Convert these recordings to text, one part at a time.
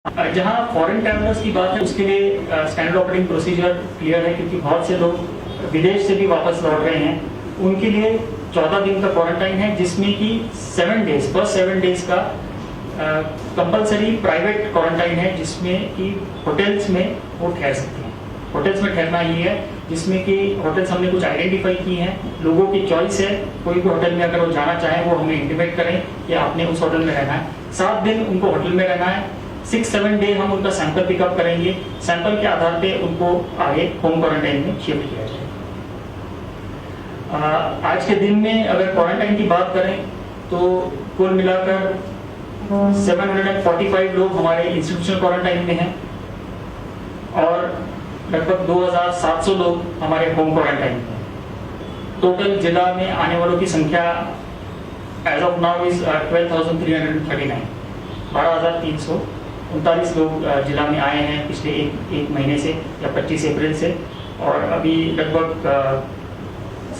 जहां foreign travellers की बात है उसके लिए स्टैंडर्ड ऑपरेटिंग प्रोसीजर क्लियर है, क्योंकि बहुत से लोग विदेश से भी वापस लौट रहे हैं। उनके लिए 14 दिन का क्वारंटाइन है, जिसमें कि 7 डेज फर्स्ट 7 डेज का कंपलसरी प्राइवेट क्वारंटाइन है, जिसमें कि होटल्स में वो ठहर सकते हैं। होटल्स में ठहरना ही है, जिसमें कि होटल्स हमने कुछ आइडेंटिफाई की हैं। लोगों की चॉइस है, कोई भी होटल में अगर वो जाना चाहे वो हमें इंटीमेट करें कि आपने उस होटल में रहना है। 7 दिन उनको होटल में रहना है। 6-7 डे हम उनका सैंपल पिकअप करेंगे। सैंपल के आधार पे उनको आगे होम क्वारंटाइन में शिफ्ट किया जाए। आज के दिन में अगर क्वारंटाइन की बात करें तो कुल मिलाकर 745 लोग हमारे इंस्टीट्यूशनल क्वारंटाइन में हैं और लगभग 2700 लोग हमारे होम क्वारंटाइन में हैं। टोटल जिला में आने वालों की संख्या एज ऑफ नाउ इज 12,339। 12,339 लोग जिला में आए हैं पिछले एक महीने से या 25 अप्रैल से, और अभी लगभग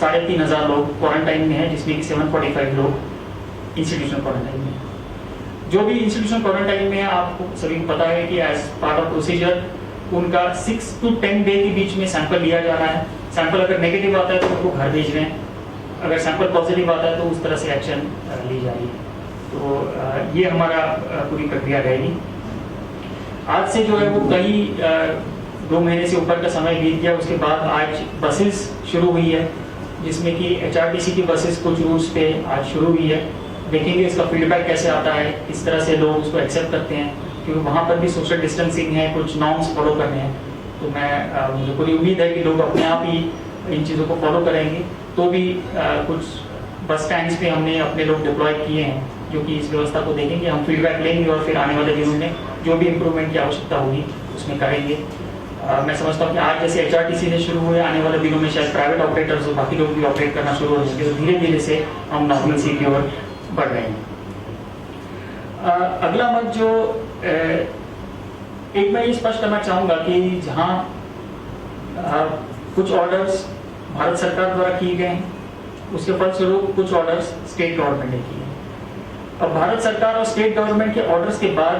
3,500 लोग क्वारंटाइन में हैं, जिसमें कि 745 लोग इंस्टीट्यूशनल क्वारंटाइन में। जो भी इंस्टीट्यूशनल क्वारंटाइन में है, आपको सभी को पता है कि एज पार्ट ऑफ प्रोसीजर उनका 6 to 10 डे के बीच में सैंपल लिया जा रहा है। सैंपल अगर नेगेटिव आता है तो उनको घर भेज रहे हैं, अगर सैंपल पॉजिटिव आता है तो उस तरह से एक्शन ली जा रही है। तो ये हमारा पूरी प्रक्रिया रहेगी। आज से जो है वो कई 2 महीने से ऊपर का समय बीत गया। उसके बाद आज बसेस शुरू हुई है, जिसमें कि HRTC की बसेस कुछ रूट्स पे आज शुरू हुई है। देखेंगे इसका फीडबैक कैसे आता है, किस तरह से लोग उसको एक्सेप्ट करते हैं, क्योंकि वहाँ पर भी सोशल डिस्टेंसिंग है, कुछ नॉर्म्स फॉलो करने हैं। तो मुझे पूरी उम्मीद है कि लोग अपने आप ही इन चीज़ों को फॉलो करेंगे। तो भी कुछ बस स्टैंड्स पे हमने अपने लोग डिप्लॉय किए हैं, जो कि इस व्यवस्था को देखेंगे। हम फीडबैक लेंगे और फिर आने वाले दिनों में जो भी इम्प्रूवमेंट की आवश्यकता होगी उसमें करेंगे। मैं समझता हूँ कि आज जैसे HRTC से शुरू हुए, आने वाले दिनों में शायद प्राइवेट ऑपरेटर्स और बाकी लोग भी ऑपरेट करना शुरू हो जाएंगे। तो धीरे धीरे से हम नॉर्मलसी की ओर बढ़ रहे हैं। अगला मत जो एक मैं ये स्पष्ट करना चाहूँगा कि जहाँ कुछ ऑर्डर्स भारत सरकार द्वारा किए गए हैं, उसके फलस्वरूप कुछ ऑर्डर्स स्टेट गवर्नमेंट ने किए हैं। अब भारत सरकार और स्टेट गवर्नमेंट के ऑर्डर्स के बाद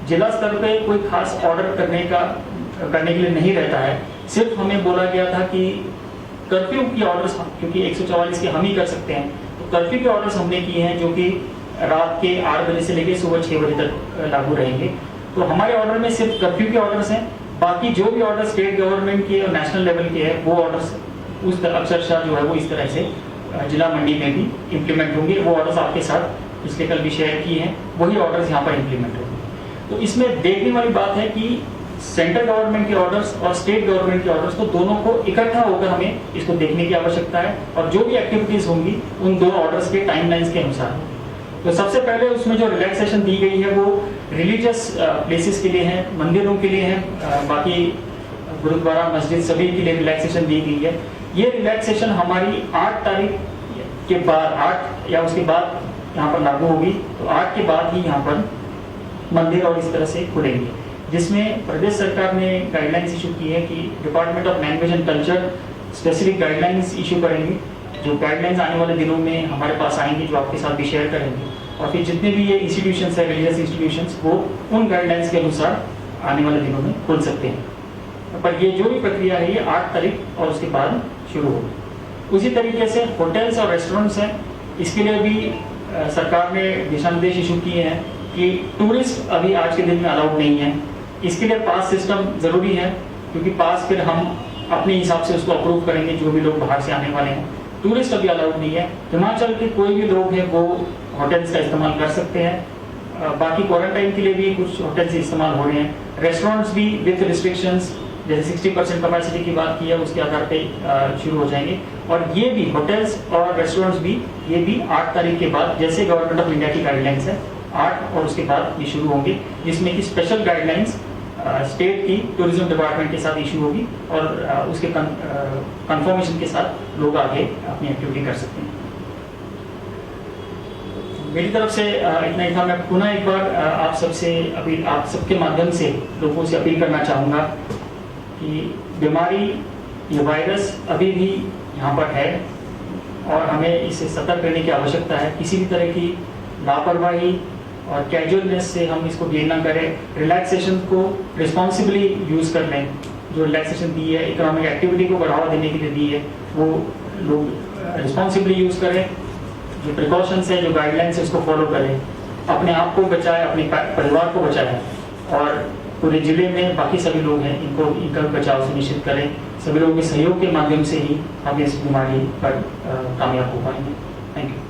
जिला स्तर पे कोई खास ऑर्डर करने के लिए नहीं रहता है। सिर्फ हमें बोला गया था कि कर्फ्यू की ऑर्डर्स, क्योंकि 144 के हम ही कर सकते हैं, तो कर्फ्यू के ऑर्डर्स हमने किए हैं, जो कि रात के 8 बजे से लेकर सुबह 6 बजे तक लागू रहेंगे। तो हमारे ऑर्डर में सिर्फ कर्फ्यू के ऑर्डर्स हैं। बाकी जो भी ऑर्डर स्टेट गवर्नमेंट के और नेशनल लेवल के हैं, वो ऑर्डर्स उस तरह अक्षरशः जो है वो इस तरह से जिला मंडी में भी इम्प्लीमेंट होंगे। वो ऑर्डर्स आपके साथ पिछले कल भी शेयर किए हैं, वही ऑर्डर्स यहाँ पर इम्प्लीमेंट होंगे। तो इसमें देखने वाली बात है कि सेंट्रल गवर्नमेंट के ऑर्डर्स और स्टेट गवर्नमेंट के ऑर्डर्स को दोनों को इकट्ठा होकर हमें इसको देखने की आवश्यकता है, और जो भी एक्टिविटीज होंगी उन दोनों ऑर्डर्स के टाइमलाइंस के अनुसार। तो सबसे पहले उसमें जो रिलैक्सेशन दी गई है वो रिलीजियस प्लेसेस के लिए है, मंदिरों के लिए है, बाकी गुरुद्वारा मस्जिद सभी के लिए रिलैक्सेशन दी गई है। ये रिलैक्सेशन हमारी 8 तारीख के बाद 8 या उसके बाद यहाँ पर लागू होगी। तो 8 के बाद ही यहाँ पर मंदिर और इस तरह से खुलेंगे, जिसमें प्रदेश सरकार ने गाइडलाइंस इशू की है कि department of language and culture specific guidelines issue करेंगे। जो गाइडलाइंस आने वाले दिनों में हमारे पास आएंगे, जो आपके साथ भी शेयर करेंगे, और फिर जितने भी ये इंस्टीट्यूशंस है, रिलीजियस इंस्टीट्यूशंस, वो उन गाइडलाइंस के अनुसार आने वाले दिनों में खुल सकते हैं। पर ये जो भी प्रक्रिया है ये 8 तारीख और उसके बाद शुरू होगी। उसी तरीके से होटल्स और रेस्टोरेंट्स हैं, इसके लिए भी सरकार ने दिशा निर्देश इशू किए हैं कि टूरिस्ट अभी आज के दिन में अलाउड नहीं है। इसके लिए पास सिस्टम जरूरी है, क्योंकि पास फिर हम अपने हिसाब से उसको अप्रूव करेंगे जो भी लोग बाहर से आने वाले हैं। टूरिस्ट अभी अलाउड नहीं है। हिमाचल के कोई भी लोग हैं वो होटल्स का इस्तेमाल कर सकते हैं। बाकी क्वारंटाइन के लिए भी कुछ होटल्स इस्तेमाल हो रहे हैं। रेस्टोरेंट्स भी विद रिस्ट्रिक्शंस, जैसे 60% कैपेसिटी की बात की है, उसके आधार पे शुरू हो जाएंगे। और ये भी होटल्स और रेस्टोरेंट्स भी, ये भी 8 तारीख के बाद, जैसे गवर्नमेंट ऑफ इंडिया की गाइडलाइंस है, 8 और उसके बाद ये शुरू होंगे, जिसमें कि स्पेशल गाइडलाइंस स्टेट की टूरिज्म डिपार्टमेंट के साथ इशू होगी, और उसके कंफर्मेशन के साथ लोग आगे अपनी एक्टिविटी कर सकते हैं। मेरी तरफ से इतना ही था। मैं पुनः एक बार आप सबके माध्यम से लोगों से अपील करना चाहूँगा कि बीमारी, ये वायरस अभी भी यहाँ पर है और हमें इससे सतर्क रहने की आवश्यकता है। किसी भी तरह की लापरवाही और कैजुअलनेस से हम इसको गेन ना करें। रिलैक्सेशन को रिस्पॉन्सिबली यूज़ कर लें। जो रिलैक्सेशन दी है इकोनॉमिक एक्टिविटी को बढ़ावा देने के लिए दी है वो लोग रिस्पॉन्सिबली यूज़ करें। जो प्रिकॉशंस है, जो गाइडलाइंस है, उसको फॉलो करें। अपने आप को बचाएं, अपने परिवार को बचाएं और पूरे जिले में बाकी सभी लोग हैं इनका बचाव सुनिश्चित करें। सभी लोगों के सहयोग के माध्यम से ही हम इस बीमारी पर कामयाब हो पाएंगे। Thank you.